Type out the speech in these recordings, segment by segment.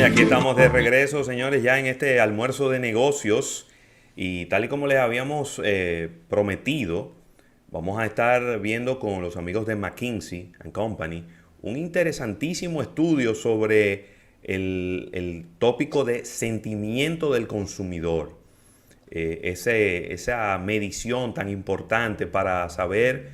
aquí estamos de regreso, señores, ya en este almuerzo de negocios y tal y como les habíamos prometido, vamos a estar viendo con los amigos de McKinsey and Company un interesantísimo estudio sobre el tópico de sentimiento del consumidor. Esa medición tan importante para saber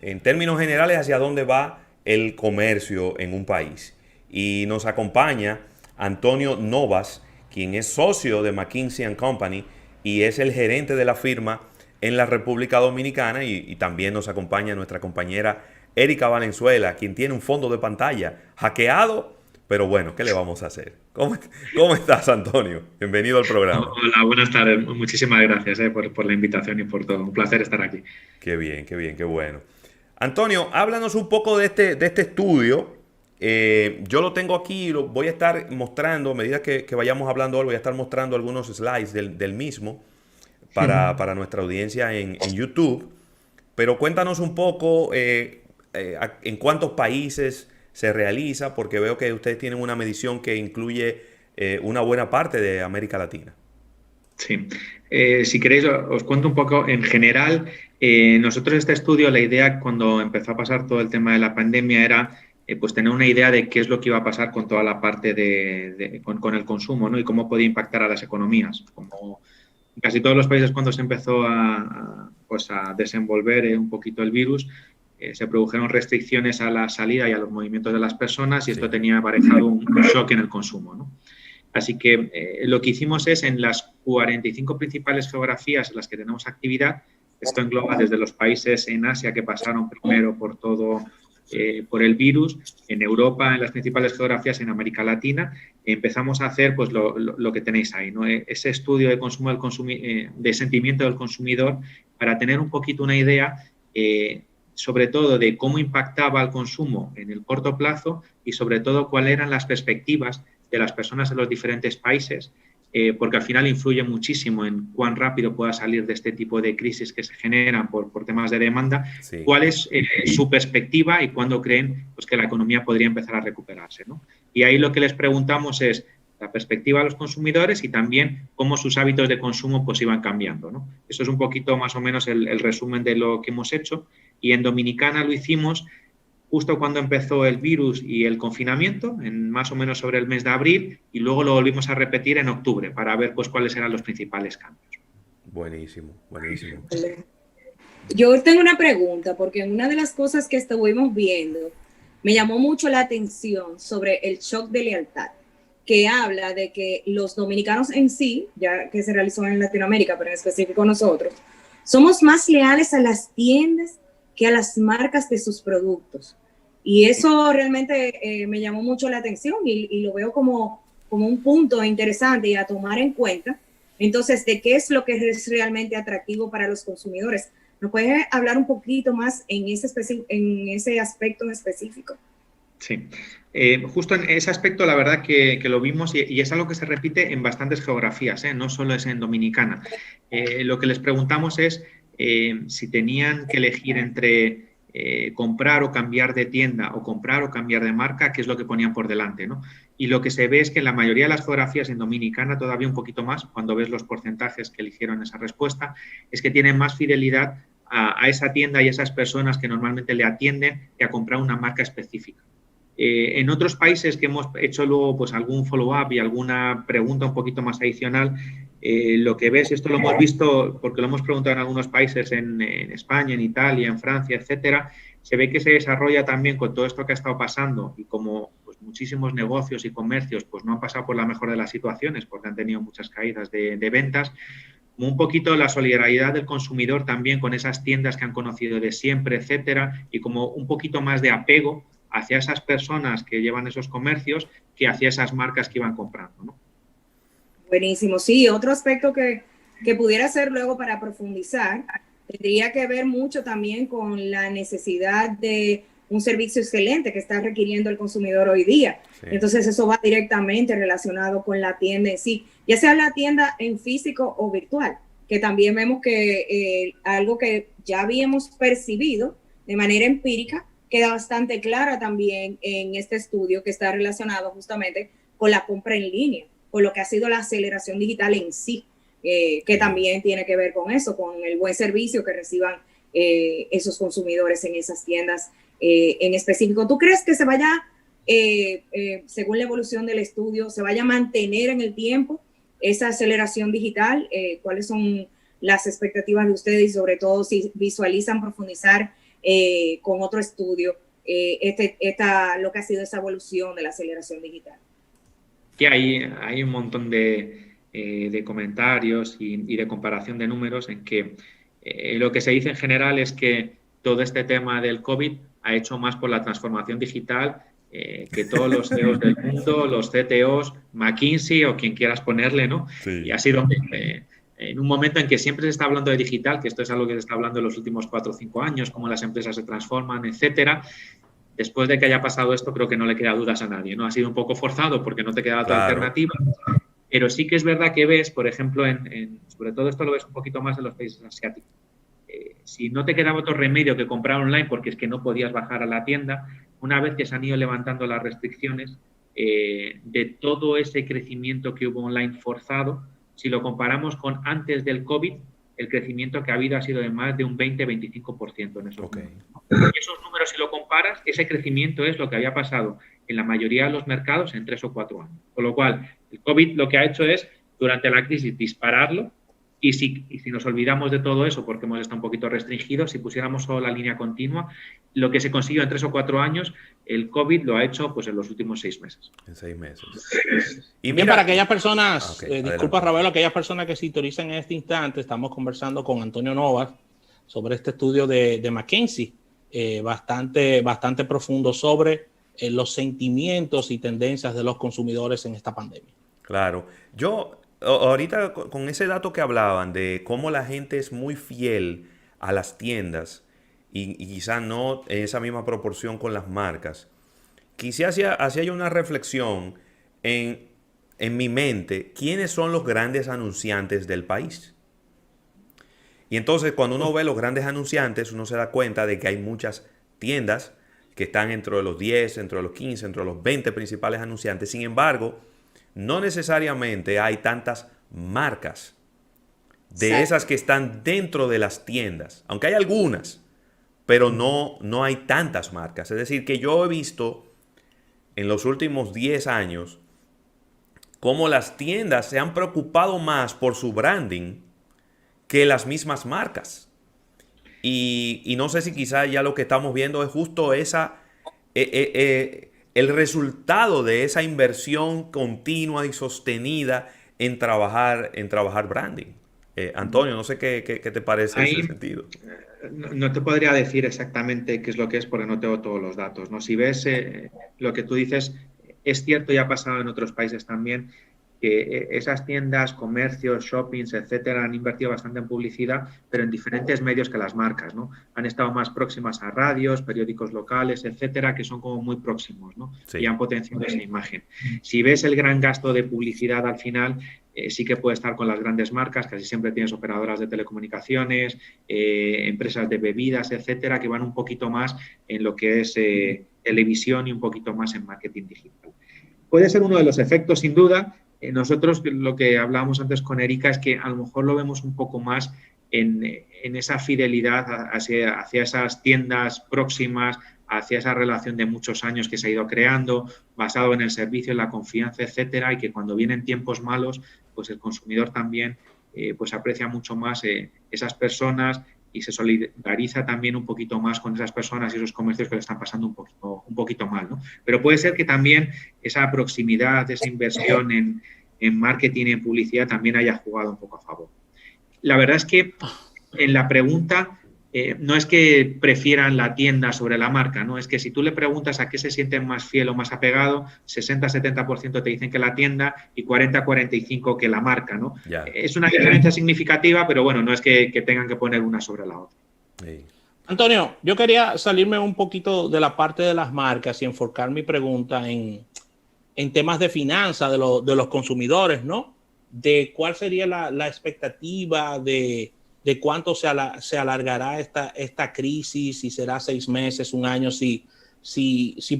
en términos generales hacia dónde va el comercio en un país. Y nos acompaña Antonio Novas, quien es socio de McKinsey and Company y es el gerente de la firma en la República Dominicana, y también nos acompaña nuestra compañera Erika Valenzuela, quien tiene un fondo de pantalla hackeado, pero bueno, ¿qué le vamos a hacer? ¿Cómo estás, Antonio? Bienvenido al programa. Hola, buenas tardes. Muchísimas gracias por la invitación y por todo. Un placer estar aquí. Qué bien, qué bien, qué bueno. Antonio, háblanos un poco de este estudio. Yo lo tengo aquí, lo voy a estar mostrando, a medida que vayamos hablando, voy a estar mostrando algunos slides del mismo para nuestra audiencia en YouTube. Pero cuéntanos un poco en cuántos países se realiza, porque veo que ustedes tienen una medición que incluye una buena parte de América Latina. Sí. Si queréis, os cuento un poco. En general, nosotros este estudio, la idea cuando empezó a pasar todo el tema de la pandemia era pues tener una idea de qué es lo que iba a pasar con toda la parte con el consumo, ¿no? Y cómo podía impactar a las economías. Como en casi todos los países cuando se empezó pues a desenvolver un poquito el virus, se produjeron restricciones a la salida y a los movimientos de las personas y esto Sí, tenía aparejado un shock en el consumo, ¿no? Así que lo que hicimos es en las 45 principales geografías en las que tenemos actividad, esto engloba desde los países en Asia que pasaron primero por el virus, en Europa, en las principales geografías, en América Latina, empezamos a hacer pues lo que tenéis ahí, ¿no? Ese estudio de consumo de sentimiento del consumidor para tener un poquito una idea sobre todo de cómo impactaba el consumo en el corto plazo y sobre todo cuáles eran las perspectivas de las personas en los diferentes países, porque al final influye muchísimo en cuán rápido pueda salir de este tipo de crisis que se generan por temas de demanda, sí. cuál es su perspectiva y cuándo creen pues, que la economía podría empezar a recuperarse, ¿no? Y ahí lo que les preguntamos es la perspectiva de los consumidores y también cómo sus hábitos de consumo pues iban cambiando, ¿no? Eso es un poquito más o menos el resumen de lo que hemos hecho, y en Dominicana lo hicimos justo cuando empezó el virus y el confinamiento, en más o menos sobre el mes de abril, y luego lo volvimos a repetir en octubre para ver pues cuáles eran los principales cambios. Buenísimo, buenísimo. Yo tengo una pregunta, porque en una de las cosas que estuvimos viendo me llamó mucho la atención sobre el shock de lealtad, que habla de que los dominicanos en sí, ya que se realizó en Latinoamérica, pero en específico nosotros, somos más leales a las tiendas que a las marcas de sus productos. Y eso realmente me llamó mucho la atención y lo veo como un punto interesante y a tomar en cuenta. Entonces, ¿de qué es lo que es realmente atractivo para los consumidores? ¿Nos puedes hablar un poquito más en ese aspecto en específico? Sí, justo en ese aspecto la verdad que lo vimos y es algo que se repite en bastantes geografías, no solo es en Dominicana. Lo que les preguntamos es si tenían que elegir entre comprar o cambiar de tienda o comprar o cambiar de marca, qué es lo que ponían por delante, ¿no? Y lo que se ve es que en la mayoría de las geografías, en Dominicana todavía un poquito más, cuando ves los porcentajes que eligieron esa respuesta, es que tienen más fidelidad a esa tienda y a esas personas que normalmente le atienden que a comprar una marca específica. En otros países que hemos hecho luego pues algún follow-up y alguna pregunta un poquito más adicional, lo que ves, esto lo hemos visto porque lo hemos preguntado en algunos países, en España, en Italia, en Francia, etcétera, se ve que se desarrolla también con todo esto que ha estado pasando y como pues, muchísimos negocios y comercios pues no han pasado por la mejor de las situaciones porque han tenido muchas caídas de ventas, como un poquito la solidaridad del consumidor también con esas tiendas que han conocido de siempre, etcétera, y como un poquito más de apego hacia esas personas que llevan esos comercios que hacia esas marcas que iban comprando, ¿no? Buenísimo, sí, otro aspecto que pudiera ser luego para profundizar, tendría que ver mucho también con la necesidad de un servicio excelente que está requiriendo el consumidor hoy día. Sí, Entonces eso va directamente relacionado con la tienda en sí, ya sea la tienda en físico o virtual, que también vemos que algo que ya habíamos percibido de manera empírica queda bastante clara también en este estudio que está relacionado justamente con la compra en línea, con lo que ha sido la aceleración digital en sí, que también tiene que ver con eso, con el buen servicio que reciban esos consumidores en esas tiendas en específico. ¿Tú crees que se vaya, según la evolución del estudio, se vaya a mantener en el tiempo esa aceleración digital? ¿Cuáles son las expectativas de ustedes y sobre todo si visualizan profundizar con otro estudio lo que ha sido esa evolución de la aceleración digital? Y hay un montón de comentarios y de comparación de números en que lo que se dice en general es que todo este tema del COVID ha hecho más por la transformación digital que todos los CEOs del mundo, los CTOs, McKinsey o quien quieras ponerle, ¿no? Sí. Y ha sido en un momento en que siempre se está hablando de digital, que esto es algo que se está hablando en los últimos 4 o 5 años, cómo las empresas se transforman, etcétera. Después de que haya pasado esto, creo que no le queda dudas a nadie, ¿no? Ha sido un poco forzado porque no te queda otra alternativa, pero sí que es verdad que ves, por ejemplo, sobre todo esto lo ves un poquito más en los países asiáticos. Si no te quedaba otro remedio que comprar online porque es que no podías bajar a la tienda, una vez que se han ido levantando las restricciones de todo ese crecimiento que hubo online forzado, si lo comparamos con antes del COVID, el crecimiento que ha habido ha sido de más de un 20-25% en esos números. Y esos números, si lo comparas, ese crecimiento es lo que había pasado en la mayoría de los mercados en 3 o 4 años. Con lo cual, el COVID lo que ha hecho es, durante la crisis, dispararlo. Y si nos olvidamos de todo eso, porque hemos estado un poquito restringidos, si pusiéramos solo la línea continua, lo que se consiguió en 3 o 4 años, el COVID lo ha hecho pues en los últimos 6 meses. En 6 meses. Y bien, para aquellas personas, disculpa Ravelo, aquellas personas que sintonizan en este instante, estamos conversando con Antonio Novas sobre este estudio de McKinsey, bastante profundo sobre los sentimientos y tendencias de los consumidores en esta pandemia. Claro. Ahorita con ese dato que hablaban de cómo la gente es muy fiel a las tiendas y quizá no en esa misma proporción con las marcas, quizá hacía yo una reflexión en mi mente, ¿quiénes son los grandes anunciantes del país? Y entonces cuando uno ve los grandes anunciantes, uno se da cuenta de que hay muchas tiendas que están entre los 10, entre los 15, entre los 20 principales anunciantes. Sin embargo, no necesariamente hay tantas marcas de esas que están dentro de las tiendas, aunque hay algunas, pero no hay tantas marcas. Es decir, que yo he visto en los últimos 10 años cómo las tiendas se han preocupado más por su branding que las mismas marcas. Y no sé si quizá ya lo que estamos viendo es justo el resultado de esa inversión continua y sostenida en trabajar branding. Antonio, no sé qué te parece ese sentido. No te podría decir exactamente qué es lo que es porque no tengo todos los datos, ¿no? Si ves lo que tú dices, es cierto, ya ha pasado en otros países también, que esas tiendas, comercios, shoppings, etcétera, han invertido bastante en publicidad, pero en diferentes medios que las marcas, ¿no? Han estado más próximas a radios, periódicos locales, etcétera, que son como muy próximos, ¿no? Sí. Y han potenciado esa imagen. Si ves el gran gasto de publicidad al final, sí que puede estar con las grandes marcas, casi siempre tienes operadoras de telecomunicaciones, empresas de bebidas, etcétera, que van un poquito más en lo que es televisión y un poquito más en marketing digital. Puede ser uno de los efectos, sin duda. Nosotros lo que hablábamos antes con Erika es que a lo mejor lo vemos un poco más en esa fidelidad hacia esas tiendas próximas, hacia esa relación de muchos años que se ha ido creando, basado en el servicio, en la confianza, etcétera, y que cuando vienen tiempos malos, pues el consumidor también pues aprecia mucho más esas personas y se solidariza también un poquito más con esas personas y esos comercios que le están pasando un poquito mal, ¿no? Pero puede ser que también esa proximidad, esa inversión en marketing y en publicidad también haya jugado un poco a favor. La verdad es que en la pregunta no es que prefieran la tienda sobre la marca, ¿no? Es que si tú le preguntas a qué se sienten más fiel o más apegado, 60-70% te dicen que la tienda y 40-45% que la marca, ¿no? Yeah. Es una diferencia significativa, pero bueno, no es que tengan que poner una sobre la otra. Sí. Antonio, yo quería salirme un poquito de la parte de las marcas y enfocar mi pregunta en temas de finanzas de los consumidores, ¿no? De cuál sería la expectativa de cuánto se alargará esta crisis, si será 6 meses, un año, si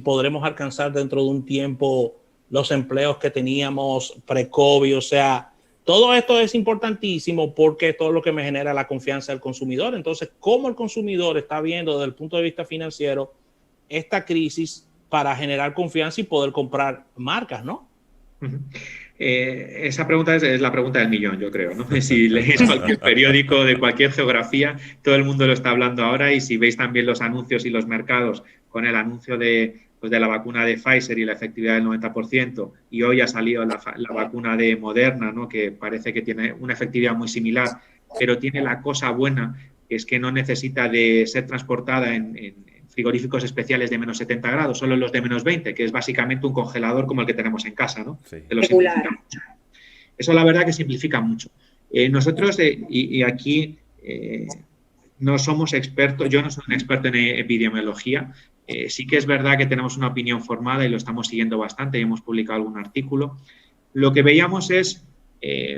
podremos alcanzar dentro de un tiempo los empleos que teníamos pre-COVID, o sea, todo esto es importantísimo porque es todo lo que me genera la confianza del consumidor. Entonces, ¿cómo el consumidor está viendo desde el punto de vista financiero esta crisis para generar confianza y poder comprar marcas, ¿no? Esa pregunta es la pregunta del millón, yo creo, ¿no? Si leéis cualquier periódico de cualquier geografía, todo el mundo lo está hablando ahora, y si veis también los anuncios y los mercados con el anuncio de la vacuna de Pfizer y la efectividad del 90%, y hoy ha salido la vacuna de Moderna, ¿no? Que parece que tiene una efectividad muy similar, pero tiene la cosa buena, que es que no necesita de ser transportada en frigoríficos especiales de menos 70 grados, solo los de menos 20, que es básicamente un congelador como el que tenemos en casa, ¿no? Sí. Eso la verdad que simplifica mucho. Nosotros, y aquí no somos expertos, yo no soy un experto en epidemiología, sí que es verdad que tenemos una opinión formada y lo estamos siguiendo bastante y hemos publicado algún artículo. Lo que veíamos es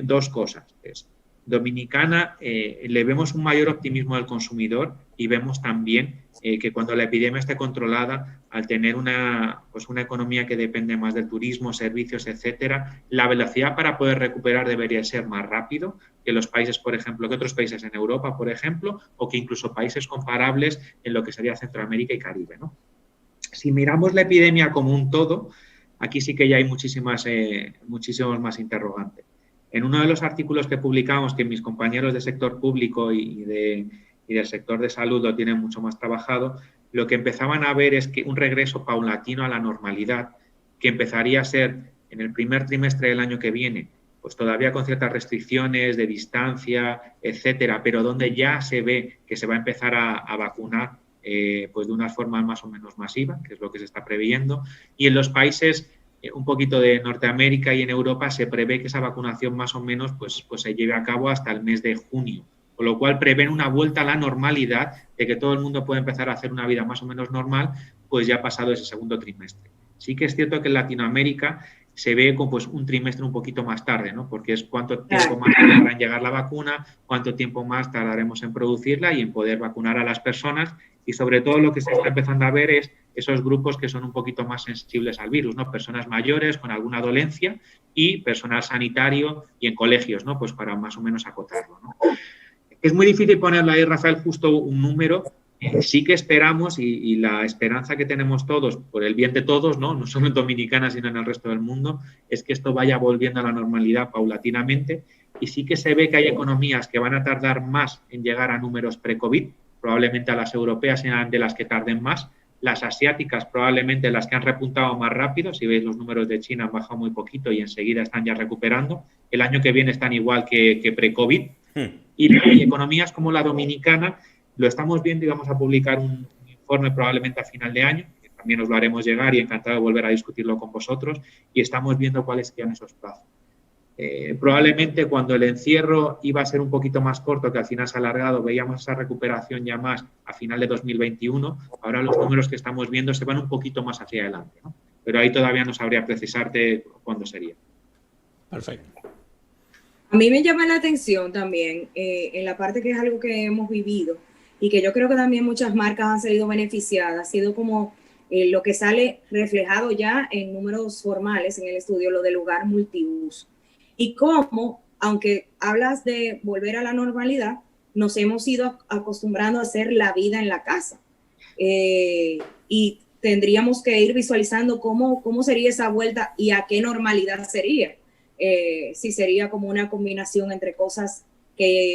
dos cosas. Dominicana, le vemos un mayor optimismo del consumidor, y vemos también que cuando la epidemia esté controlada, al tener una economía que depende más del turismo, servicios, etcétera, la velocidad para poder recuperar debería ser más rápido que los países, por ejemplo, que otros países en Europa, por ejemplo, o que incluso países comparables en lo que sería Centroamérica y Caribe, ¿no? Si miramos la epidemia como un todo, aquí sí que ya hay muchísimos más interrogantes. En uno de los artículos que publicamos, que mis compañeros del sector público y del sector de salud lo tienen mucho más trabajado, lo que empezaban a ver es que un regreso paulatino a la normalidad, que empezaría a ser en el primer trimestre del año que viene, pues todavía con ciertas restricciones de distancia, etcétera, pero donde ya se ve que se va a empezar a vacunar pues de una forma más o menos masiva, que es lo que se está previendo, y en los países un poquito de Norteamérica y en Europa se prevé que esa vacunación más o menos pues se lleve a cabo hasta el mes de junio, con lo cual prevén una vuelta a la normalidad, de que todo el mundo puede empezar a hacer una vida más o menos normal, pues ya ha pasado ese segundo trimestre. Sí que es cierto que en Latinoamérica se ve como pues un trimestre un poquito más tarde, ¿no? Porque es cuánto tiempo más tardará en llegar la vacuna, cuánto tiempo más tardaremos en producirla y en poder vacunar a las personas, y sobre todo lo que se está empezando a ver es esos grupos que son un poquito más sensibles al virus, ¿no? Personas mayores con alguna dolencia y personal sanitario y en colegios, ¿no? Pues para más o menos acotarlo, ¿no? Es muy difícil ponerle ahí, Rafael, justo un número. Sí que esperamos, y la esperanza que tenemos todos, por el bien de todos, no solo en Dominicana, sino en el resto del mundo, es que esto vaya volviendo a la normalidad paulatinamente, y sí que se ve que hay economías que van a tardar más en llegar a números pre-COVID, probablemente a las europeas sean de las que tarden más, las asiáticas probablemente las que han repuntado más rápido. Si veis los números de China han bajado muy poquito y enseguida están ya recuperando, el año que viene están igual que pre-COVID, y economías como la dominicana lo estamos viendo, y vamos a publicar un informe probablemente a final de año, que también os lo haremos llegar y encantado de volver a discutirlo con vosotros, y estamos viendo cuáles sean esos plazos. Probablemente cuando el encierro iba a ser un poquito más corto, que al final se ha alargado, veíamos esa recuperación ya más a final de 2021, ahora los números que estamos viendo se van un poquito más hacia adelante, ¿no? Pero ahí todavía no sabría precisarte cuándo sería. Perfecto. A mí me llama la atención también en la parte que es algo que hemos vivido y que yo creo que también muchas marcas han salido beneficiadas, ha sido como lo que sale reflejado ya en números formales en el estudio, lo del hogar multiuso. Y cómo, aunque hablas de volver a la normalidad, nos hemos ido acostumbrando a hacer la vida en la casa. Y tendríamos que ir visualizando cómo sería esa vuelta y a qué normalidad sería. Si sería como una combinación entre cosas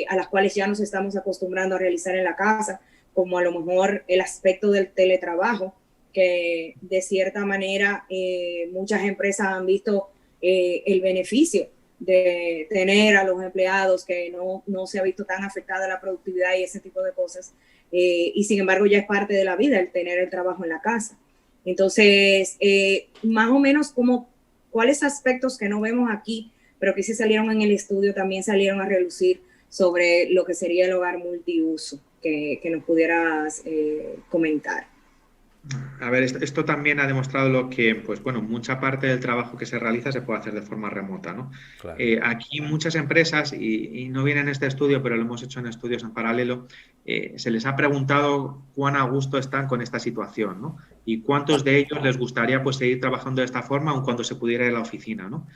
a las cuales ya nos estamos acostumbrando a realizar en la casa, como a lo mejor el aspecto del teletrabajo, que de cierta manera muchas empresas han visto el beneficio de tener a los empleados, que no se ha visto tan afectada la productividad y ese tipo de cosas, y sin embargo ya es parte de la vida el tener el trabajo en la casa. Entonces, más o menos cuáles aspectos que no vemos aquí, pero que sí salieron en el estudio, también salieron a relucir sobre lo que sería el hogar multiuso, que nos pudieras comentar. A ver, esto también ha demostrado lo que, pues bueno, mucha parte del trabajo que se realiza se puede hacer de forma remota, ¿no? Claro. Aquí muchas empresas, y no viene en este estudio, pero lo hemos hecho en estudios en paralelo, se les ha preguntado cuán a gusto están con esta situación, ¿no? y cuántos de ellos les gustaría pues seguir trabajando de esta forma aun cuando se pudiera ir a la oficina, ¿no?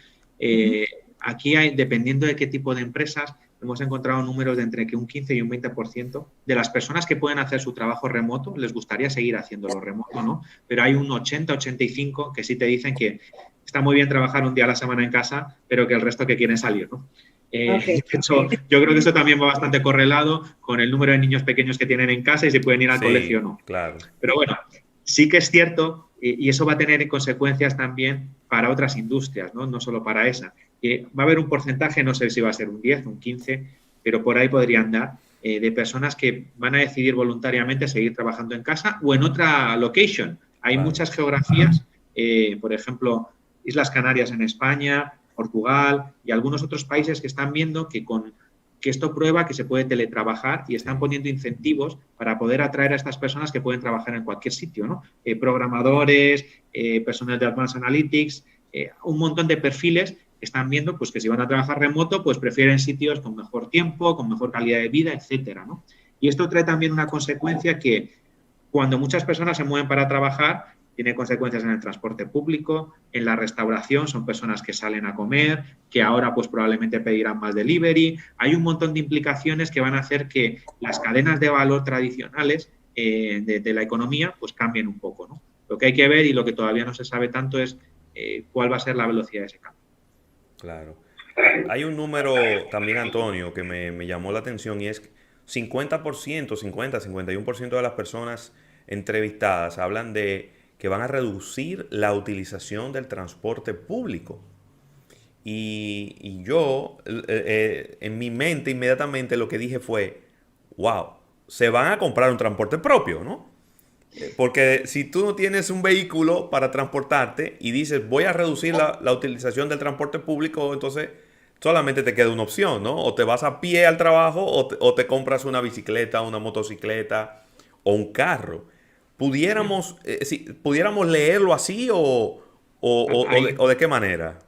Aquí hay, dependiendo de qué tipo de empresas, hemos encontrado números de entre que un 15 y un 20% de las personas que pueden hacer su trabajo remoto les gustaría seguir haciéndolo remoto, ¿no? Pero hay un 80-85 que sí te dicen que está muy bien trabajar un día a la semana en casa, pero que el resto que quieren salir, ¿no? De hecho, yo creo que eso también va bastante correlado con el número de niños pequeños que tienen en casa y si pueden ir al colegio o no. Claro. Pero bueno, sí que es cierto, y eso va a tener consecuencias también para otras industrias, ¿no? No solo para esa. Va a haber un porcentaje, no sé si va a ser un 10, un 15, pero por ahí podría andar, de personas que van a decidir voluntariamente seguir trabajando en casa o en otra location. Hay muchas geografías, por ejemplo, Islas Canarias en España, Portugal y algunos otros países que están viendo que esto prueba que se puede teletrabajar y están poniendo incentivos para poder atraer a estas personas que pueden trabajar en cualquier sitio, ¿no? Programadores, personal de Advanced Analytics, un montón de perfiles que están viendo pues, que si van a trabajar remoto, pues prefieren sitios con mejor tiempo, con mejor calidad de vida, etcétera, ¿no? Y esto trae también una consecuencia que cuando muchas personas se mueven para trabajar, tiene consecuencias en el transporte público, en la restauración, son personas que salen a comer, que ahora pues probablemente pedirán más delivery. Hay un montón de implicaciones que van a hacer que las cadenas de valor tradicionales de la economía pues cambien un poco, ¿no? Lo que hay que ver y lo que todavía no se sabe tanto es cuál va a ser la velocidad de ese cambio. Claro. Hay un número también, Antonio, que me llamó la atención y es 51% de las personas entrevistadas hablan de que van a reducir la utilización del transporte público. Y yo, en mi mente, inmediatamente lo que dije fue, wow, se van a comprar un transporte propio, ¿no? Porque si tú no tienes un vehículo para transportarte y dices, voy a reducir la utilización del transporte público, entonces solamente te queda una opción, ¿no? O te vas a pie al trabajo o te compras una bicicleta, una motocicleta o un carro. ¿Pudiéramos leerlo así o de qué manera?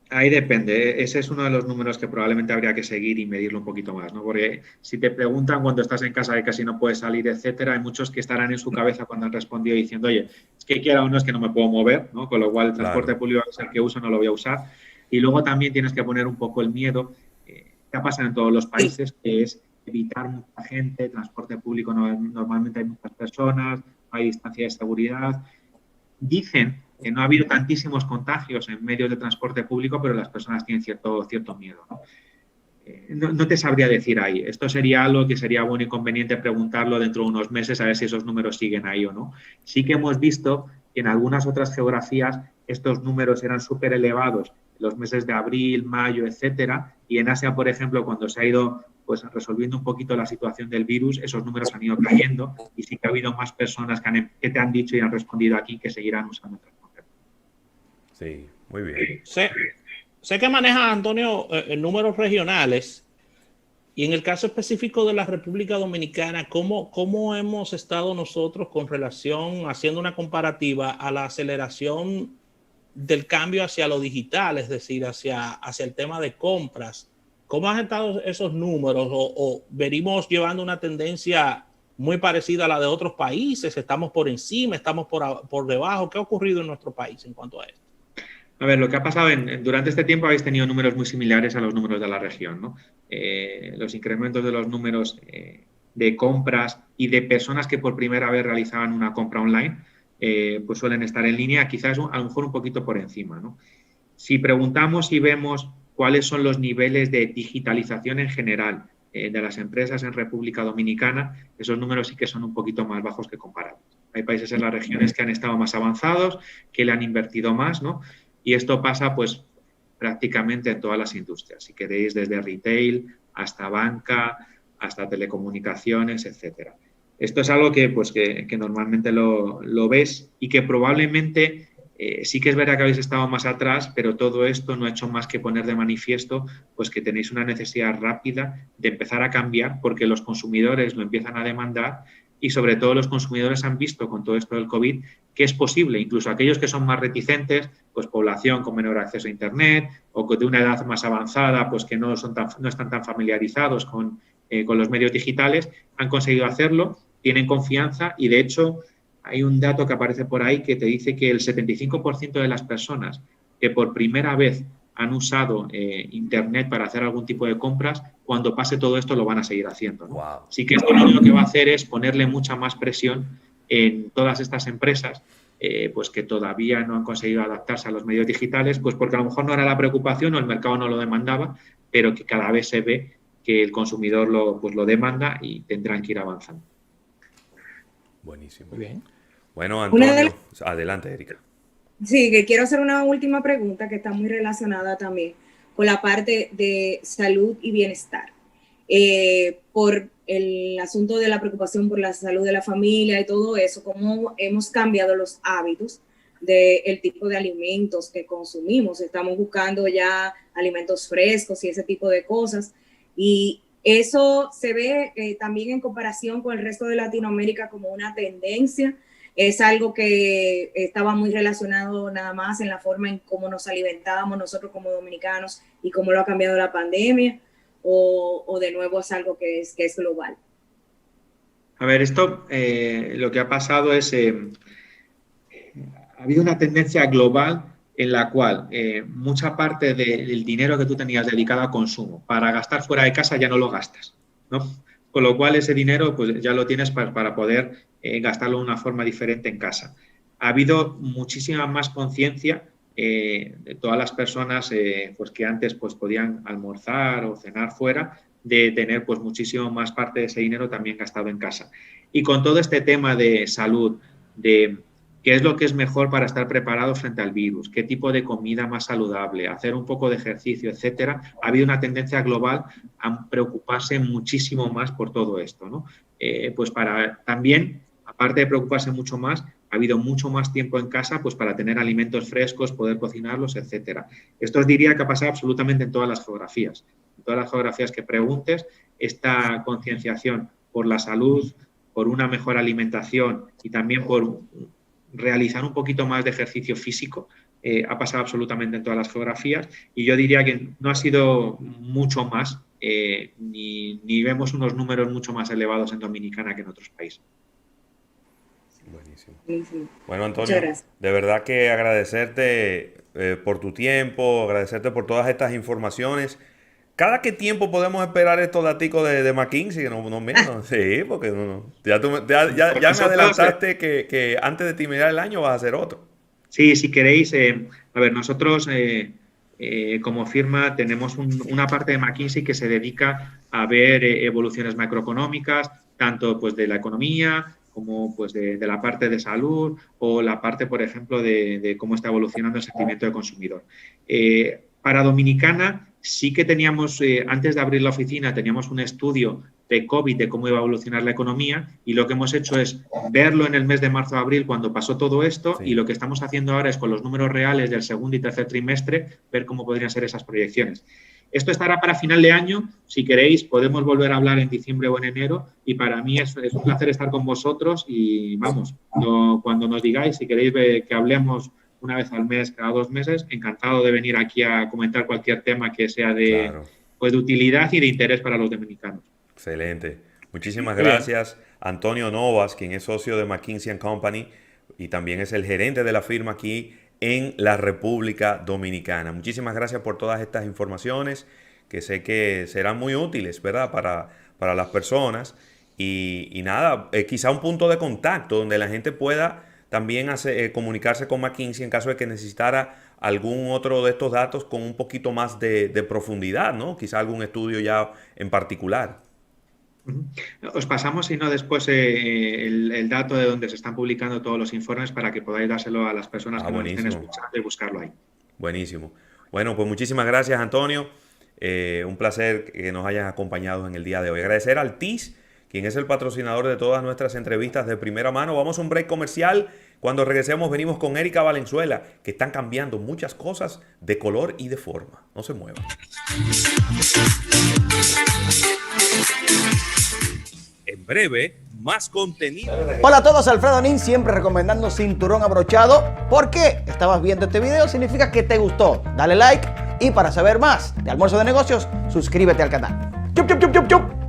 Ahí depende. Ese es uno de los números que probablemente habría que seguir y medirlo un poquito más, ¿no? Porque si te preguntan cuando estás en casa que casi no puedes salir, etcétera, hay muchos que estarán en su cabeza cuando han respondido diciendo, oye, es que quiera o no es que no me puedo mover, ¿no? Con lo cual el transporte público es el que uso, no lo voy a usar. Y luego también tienes que poner un poco el miedo, que ha pasado en todos los países, que es evitar mucha gente, transporte público normalmente hay muchas personas, no hay distancia de seguridad. Dicen que no ha habido tantísimos contagios en medios de transporte público, pero las personas tienen cierto miedo, ¿no? No te sabría decir ahí. Esto sería algo que sería bueno y conveniente preguntarlo dentro de unos meses a ver si esos números siguen ahí o no. Sí que hemos visto que en algunas otras geografías estos números eran súper elevados en los meses de abril, mayo, etcétera, y en Asia, por ejemplo, cuando se ha ido pues resolviendo un poquito la situación del virus, esos números han ido cayendo y sí que ha habido más personas que te han dicho y han respondido aquí que seguirán usando el transporte. Sí, muy bien. Sé que maneja, Antonio, números regionales y en el caso específico de la República Dominicana, ¿cómo hemos estado nosotros con relación, haciendo una comparativa a la aceleración del cambio hacia lo digital, es decir, hacia el tema de compras? ¿Cómo han estado esos números? ¿O venimos llevando una tendencia muy parecida a la de otros países? ¿Estamos por encima? ¿Estamos por debajo? ¿Qué ha ocurrido en nuestro país en cuanto a esto? A ver, lo que ha pasado durante este tiempo habéis tenido números muy similares a los números de la región, ¿no? Los incrementos de los números de compras y de personas que por primera vez realizaban una compra online, pues suelen estar en línea, quizás a lo mejor un poquito por encima, ¿no? Si preguntamos y vemos cuáles son los niveles de digitalización en general de las empresas en República Dominicana, esos números sí que son un poquito más bajos que comparados. Hay países en las regiones que han estado más avanzados, que le han invertido más, ¿no? Y esto pasa, pues, prácticamente en todas las industrias. Si queréis, desde retail hasta banca, hasta telecomunicaciones, etcétera. Esto es algo que normalmente lo ves y que probablemente sí que es verdad que habéis estado más atrás, pero todo esto no ha hecho más que poner de manifiesto pues que tenéis una necesidad rápida de empezar a cambiar porque los consumidores lo empiezan a demandar y sobre todo los consumidores han visto con todo esto del COVID que es posible, incluso aquellos que son más reticentes, pues población con menor acceso a Internet o de una edad más avanzada, pues que no están tan familiarizados con los medios digitales, han conseguido hacerlo, tienen confianza y de hecho hay un dato que aparece por ahí que te dice que el 75% de las personas que por primera vez han usado Internet para hacer algún tipo de compras, cuando pase todo esto lo van a seguir haciendo, ¿no? Wow. Así que esto lo único que va a hacer es ponerle mucha más presión en todas estas empresas pues que todavía no han conseguido adaptarse a los medios digitales, pues porque a lo mejor no era la preocupación o el mercado no lo demandaba, pero que cada vez se ve que el consumidor lo demanda y tendrán que ir avanzando. Buenísimo. Muy bien. Bueno, Antonio, adelante, Erika. Sí, que quiero hacer una última pregunta que está muy relacionada también con la parte de salud y bienestar. Por el asunto de la preocupación por la salud de la familia y todo eso, cómo hemos cambiado los hábitos del tipo de alimentos que consumimos. Estamos buscando ya alimentos frescos y ese tipo de cosas. Y eso se ve también en comparación con el resto de Latinoamérica como una tendencia. Es algo que estaba muy relacionado nada más en la forma en cómo nos alimentábamos nosotros como dominicanos y cómo lo ha cambiado la pandemia, o de nuevo es algo que es global. A ver, esto lo que ha pasado es, ha habido una tendencia global en la cual mucha parte del dinero que tú tenías dedicado a consumo para gastar fuera de casa ya no lo gastas, ¿no? Con lo cual ese dinero pues ya lo tienes para poder gastarlo de una forma diferente en casa. Ha habido muchísima más conciencia de todas las personas pues que antes pues podían almorzar o cenar fuera, de tener pues muchísimo más parte de ese dinero también gastado en casa. Y con todo este tema de salud, de qué es lo que es mejor para estar preparado frente al virus, qué tipo de comida más saludable, hacer un poco de ejercicio, etcétera, ha habido una tendencia global a preocuparse muchísimo más por todo esto, ¿no? Pues para también, aparte de preocuparse mucho más, ha habido mucho más tiempo en casa pues para tener alimentos frescos, poder cocinarlos, etcétera. Esto os diría que ha pasado absolutamente en todas las geografías. En todas las geografías que preguntes, esta concienciación por la salud, por una mejor alimentación y también por realizar un poquito más de ejercicio físico, ha pasado absolutamente en todas las geografías, y yo diría que no ha sido mucho más, ni vemos unos números mucho más elevados en Dominicana que en otros países. Buenísimo. Bueno, Antonio, de verdad que agradecerte por tu tiempo, agradecerte por todas estas informaciones. ¿Cada qué tiempo podemos esperar estos daticos de McKinsey? Sí, porque ya me adelantaste que antes de terminar el año vas a hacer otro. Sí, si queréis, a ver, nosotros como firma tenemos una parte de McKinsey que se dedica a ver evoluciones macroeconómicas, tanto pues de la economía como pues de la parte de salud, o la parte, por ejemplo, de cómo está evolucionando el sentimiento del consumidor. Para Dominicana sí que teníamos, antes de abrir la oficina, teníamos un estudio de COVID de cómo iba a evolucionar la economía, y lo que hemos hecho es verlo en el mes de marzo-abril cuando pasó todo esto, sí. Y lo que estamos haciendo ahora es con los números reales del segundo y tercer trimestre ver cómo podrían ser esas proyecciones. Esto estará para final de año. Si queréis, podemos volver a hablar en diciembre o en enero, y para mí es un placer estar con vosotros, y vamos, cuando nos digáis, si queréis que hablemos una vez al mes, cada 2 meses, encantado de venir aquí a comentar cualquier tema que sea de utilidad y de interés para los dominicanos. Excelente. Muchísimas gracias, Antonio Novas, quien es socio de McKinsey & Company y también es el gerente de la firma aquí en la República Dominicana. Muchísimas gracias por todas estas informaciones que sé que serán muy útiles, ¿verdad?, para las personas. Y nada, quizá un punto de contacto donde la gente pueda también comunicarse con McKinsey en caso de que necesitara algún otro de estos datos con un poquito más de profundidad, ¿no? Quizá algún estudio ya en particular. Os pasamos, si no, después el dato de donde se están publicando todos los informes para que podáis dárselo a las personas que nos estén escuchando y buscarlo ahí. Buenísimo. Bueno, pues muchísimas gracias, Antonio. Un placer que nos hayas acompañado en el día de hoy. Agradecer al TIS, quien es el patrocinador de todas nuestras entrevistas de primera mano. Vamos a un break comercial. Cuando regresemos venimos con Erika Valenzuela, que están cambiando muchas cosas de color y de forma. No se muevan. En breve, más contenido. Hola a todos, Alfredo Nin, siempre recomendando cinturón abrochado. ¿Por qué? Estabas viendo este video, significa que te gustó. Dale like, y para saber más de Almuerzo de Negocios, suscríbete al canal. ¡Chup, chup, chup, chup, chup!